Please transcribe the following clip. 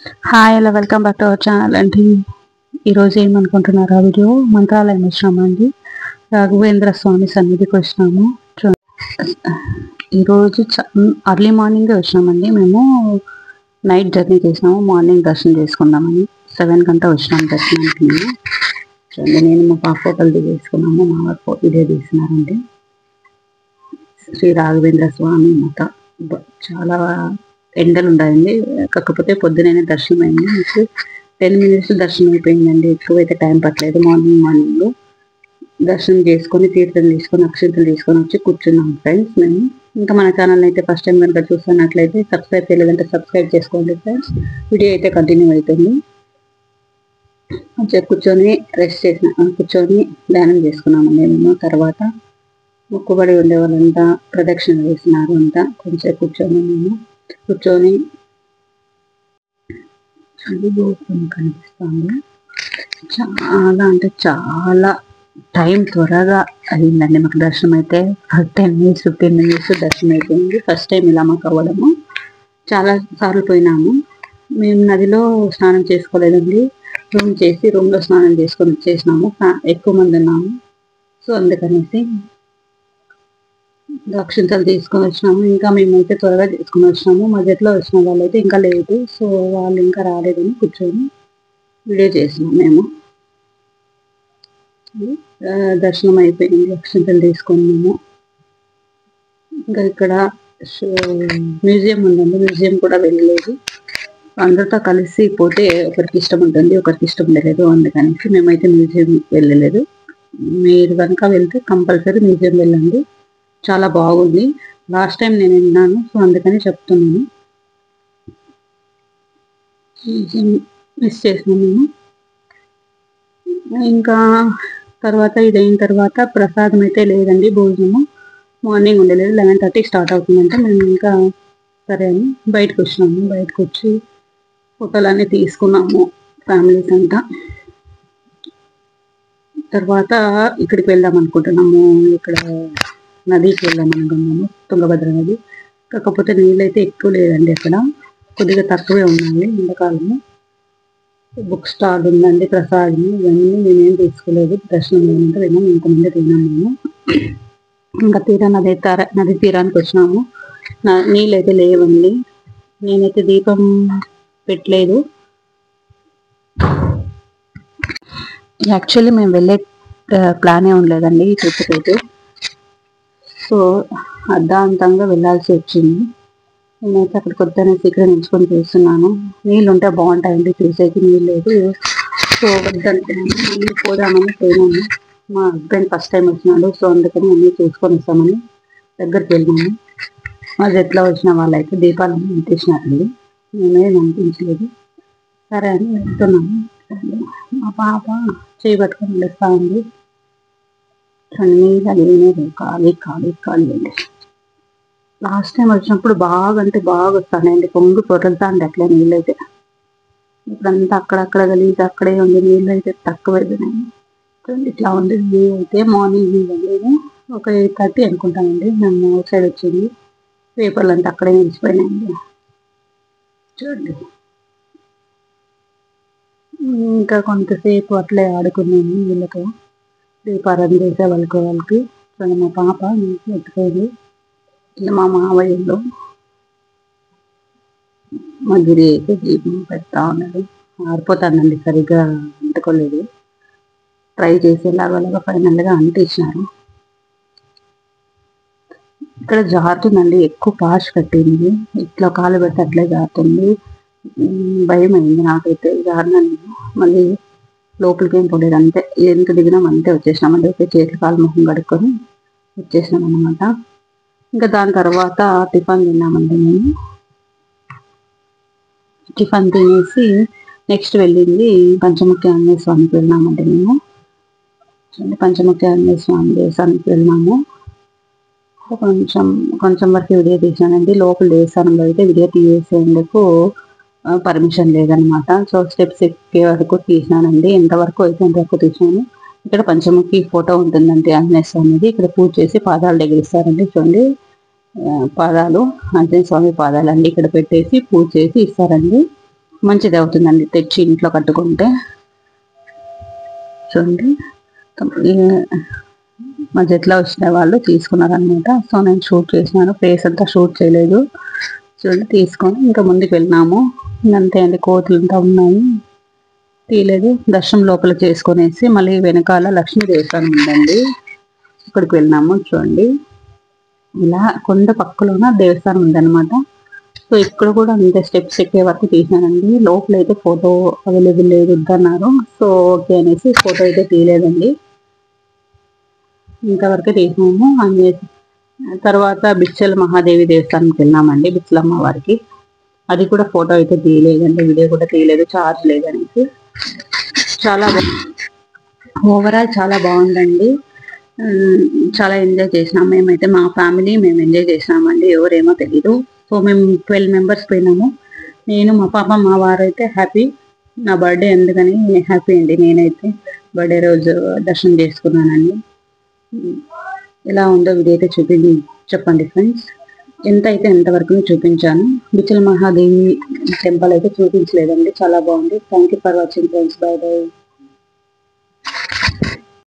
Hi hello welcome back to our channel అండి. ఈరోజు ఏమనుకుంటున్నారు ఆ వీడియో మంత్రాలయం వచ్చినాము అండి. రాఘవేంద్ర స్వామి సన్నిధికి వచ్చినాము. ఈరోజు అర్లీ మార్నింగే వచ్చినామండి. మేము నైట్ జర్నీ చేసినాము, మార్నింగ్ దర్శనం చేసుకుందామని 7 గంట వచ్చినాము దర్శనానికి. మేము చూడండి, నేను మా పాప ఫోటోలు దిగేసుకున్నాము, మా వారు వీడియో తీస్తున్నారండి. శ్రీ రాఘవేంద్ర స్వామి మాత చాలా ఎండలు ఉన్నాయండి. కాకపోతే పొద్దునైనా దర్శనం అయింది. మీకు 10 minutes దర్శనం అయిపోయిందండి. ఎక్కువైతే టైం పట్టలేదు. మార్నింగ్ దర్శనం చేసుకొని తీర్థం తీసుకొని అక్షంతలు తీసుకొని వచ్చి కూర్చున్నాం ఫ్రెండ్స్ మేము. ఇంకా మన ఛానల్ అయితే ఫస్ట్ టైం కనుక చూస్తున్నట్లయితే సబ్స్క్రైబ్ చేయలేదంటే సబ్స్క్రైబ్ చేసుకోండి ఫ్రెండ్స్. వీడియో అయితే కంటిన్యూ అవుతుంది. కొంచెం కూర్చొని రెస్ట్ కూర్చొని ధ్యానం చేసుకున్నామండి మేము. తర్వాత మొక్కుబడి ఉండే వాళ్ళంతా ప్రదక్షిణ వేసినారు. అంతా కొంచెం కూర్చొని కనిపిస్తుంది. చాలా అంటే చాలా టైం త్వరగా అయిందండి మాకు. దర్శనం అయితే 10 minutes 15 minutes దర్శనం అయిపోయింది. ఫస్ట్ టైం ఇలా మాకు అవ్వడము. చాలా సార్లు పోయినాము మేము. నదిలో స్నానం చేసుకోలేదండి. రూమ్లో స్నానం చేసుకొని వచ్చేసినాము. ఎక్కువ మంది ఉన్నాము, సో అందుకనేసి అక్షింతలు తీసుకొని వచ్చినాము. ఇంకా మేమైతే త్వరగా తీసుకొని వచ్చినాము. మధ్యలో వచ్చిన వాళ్ళైతే ఇంకా లేదు, సో వాళ్ళు ఇంకా రాలేదని కూర్చొని వీడియో చేసినాం మేము. దర్శనం అయిపోయింది, అక్షింతలు తీసుకున్నాము. ఇంకా ఇక్కడ మ్యూజియం ఉందండి, మ్యూజియం కూడా వెళ్ళలేదు. అందరితో కలిసి పోతే ఒకరికి ఇష్టం ఉంటుంది, ఒకరికి ఇష్టం ఉండలేదు. అందుకనేసి మేమైతే మ్యూజియం వెళ్ళలేదు. మీరు కనుక వెళ్తే కంపల్సరీ మ్యూజియం వెళ్ళండి, చాలా బాగుంది. లాస్ట్ టైం నేను విన్నాను, సో అందుకని చెప్తున్నాను. మిస్ చేసినాం మేము. ఇంకా తర్వాత ఇదైన తర్వాత ప్రసాదం అయితే లేదండి, భోజనము మార్నింగ్ ఉండలేదు. 11:30 స్టార్ట్ అవుతుందంటే మేము ఇంకా సరే అని బయటకు వచ్చినాము. బయటకు వచ్చి ఫోటోలన్నీ తీసుకున్నాము ఫ్యామిలీస్ అంతా. తర్వాత ఇక్కడికి వెళ్దాం అనుకుంటున్నాము. ఇక్కడ నదికి వెళ్దాం అనుకున్నాము, తుంగభద్ర నది. కాకపోతే నీళ్ళైతే ఎక్కువ లేదండి, అక్కడ కొద్దిగా తక్కువే ఉన్నాయి. ఎండాకాలము. బుక్ స్టాల్ ఉందండి, ప్రసాదం ఇవన్నీ నేనేం తీసుకోలేదు. దర్శనం ఏమంటే విన్నాం, ఇంతమంది తిన్నాం మేము. ఇంకా నది తీరానికి వచ్చినాము. నీళ్ళైతే లేవండి. నేనైతే దీపం పెట్టలేదు. యాక్చువల్లీ మేము వెళ్ళే ప్లానే ఉండలేదండి ఈ ట్రిప్కి. సో అర్ధాంతంగా వెళ్ళాల్సి వచ్చింది. నేనైతే అక్కడికి వద్దనేసి ఇక్కడ నిల్చుకొని చూస్తున్నాను. నీళ్ళు ఉంటే బాగుంటాయండి, చూసేకి నీళ్ళు లేదు. సో వద్దనుకున్నాను, నీళ్ళు పోదామని పోయినాము. మా హస్బెండ్ ఫస్ట్ టైం వచ్చినాడు, సో అందుకని అన్నీ చూసుకొని వస్తామని దగ్గరికి వెళ్ళాము. మా జట్లో వచ్చిన వాళ్ళైతే దీపాలను అంటించినారండి, నేనేం అనిపించలేదు. సరే అని వెళ్తున్నాము. మా పాప చేయి పట్టుకొని వెళ్ళిస్తా ఉంది. నీళ్ళు ఖాళీ ఖాళీ ఖాళీ అండి. లాస్ట్ టైం వచ్చినప్పుడు బాగా అంటే బాగా వస్తానండి, పొంగి పొరలుతా అండి అట్లా నీళ్ళైతే. ఇప్పుడంతా అక్కడక్కడ గలీజ్ అక్కడే ఉంది, నీళ్ళు అయితే తక్కువ అయిపోయినాయి. ఇట్లా ఉంది వ్యూ అయితే. మార్నింగ్ వ్యూ అండి, ఒక 8:30 అనుకుంటానండి మేము అవుట్ సైడ్ వచ్చింది. పేపర్లు అంతా అక్కడే నిలిచిపోయినాయండి చూడండి. ఇంకా కొంతసేపు అట్లే ఆడుకున్నాము వీళ్ళతో, దీపారాధన చేసే వాళ్ళకి. చూడండి, మా పాప ఎత్తుకోదు. మా మావయ్యలో మా గిరి అయితే దీపం పెడతా ఉన్నాడు. ఆరిపోతానండి, సరిగ్గా అంటుకోలేదు. ట్రై చేసేలాగా ఫైనల్గా అంటించినారు. ఇక్కడ జారుతుందండి, ఎక్కువ పాష్ కట్టింది. ఇట్లా కాలు పెడితే అట్లే జారుతుంది. భయం అయింది నాకైతే. జారినాను, మళ్ళీ లోపలికి ఏం పోలేదు. అంతే, ఎంత దిగినాం అంతే వచ్చేసినామండి. చేతులు కాలు ముఖం కడుక్కొని వచ్చేసినాం అనమాట. ఇంకా దాని తర్వాత టిఫిన్ తిన్నామండి మేము. టిఫిన్ తినేసి నెక్స్ట్ వెళ్ళింది పంచముఖి ఆంజనేయ స్వామికి వెళ్ళినామండి మేము. పంచముఖి ఆంజనేయ స్వామి దేవస్థానానికి వెళ్ళినాము. కొంచెం వరకు వీడియో తీసానండి. లోపల దేవస్థానంలో అయితే వీడియో తీసేందుకు పర్మిషన్ లేదనమాట. సో స్టెప్స్ ఎక్కే వరకు తీసినానండి. ఎంతవరకు అయితే ఎంతవరకు తీసినాను. ఇక్కడ పంచముఖి ఫోటో ఉంటుందండి ఆంజనేయ స్వామిది. ఇక్కడ పూజ చేసి పాదాలు దగ్గరిస్తారండి. చూడండి, పాదాలు ఆంజనేయ స్వామి పాదాలు అండి ఇక్కడ పెట్టేసి పూజ చేసి ఇస్తారండి. మంచిది అవుతుందండి తెచ్చి ఇంట్లో కట్టుకుంటే. చూడండి మా జట్లో వచ్చిన వాళ్ళు తీసుకున్నారనమాట. సో నేను షూట్ చేసినాను, ఫేస్ అంతా షూట్ చేయలేదు. చూడండి తీసుకొని ఇంకా ముందుకు వెళ్ళినాము. అంతే అండి, కోతులు అంతా ఉన్నాయి, తీయలేదు. దర్శనం లోపల చేసుకునేసి మళ్ళీ వెనకాల లక్ష్మీ దేవస్థానం ఉందండి, ఇక్కడికి వెళ్ళినాము. చూడండి ఇలా కొండ పక్కలోన దేవస్థానం ఉందన్నమాట. సో ఇక్కడ కూడా అంతే, స్టెప్స్ ఎక్కే వరకు తీసానండి. లోపల అయితే ఫోటో అవైలబుల్ లేదు వద్దన్నారు. సో ఓకే అనేసి ఫోటో అయితే తీయలేదండి, ఇంతవరకే తీసినాము. తర్వాత బిచ్చల మహాదేవి దేవస్థానంకి వెళ్ళామండి, బిచ్చలమ్మ వారికి. అది కూడా ఫోటో అయితే తీయలేదండి, వీడియో కూడా తీయలేదు, ఛార్జ్ లేదనేసి. చాలా ఓవరాల్ చాలా బాగుందండి. చాలా ఎంజాయ్ చేసినాం మేమైతే, మా ఫ్యామిలీ మేము ఎంజాయ్ చేసినామండి. ఎవరేమో తెలీదు. సో మేము 12 మెంబర్స్ పోయినాము. నేను, మా పాప, మా వారు అయితే హ్యాపీ. నా బర్త్డే అందుకని హ్యాపీ అండి. నేనైతే బర్త్డే రోజు దర్శనం చేసుకున్నానండి. ఎలా ఉందో వీడియో అయితే చెప్పండి ఫ్రెండ్స్. ఎంత అయితే ఎంతవరకు చూపించాను. బిచ్చల మహాదేవి టెంపుల్ అయితే చూపించలేదండి, చాలా బాగుంది. Thank you for watching friends. By by.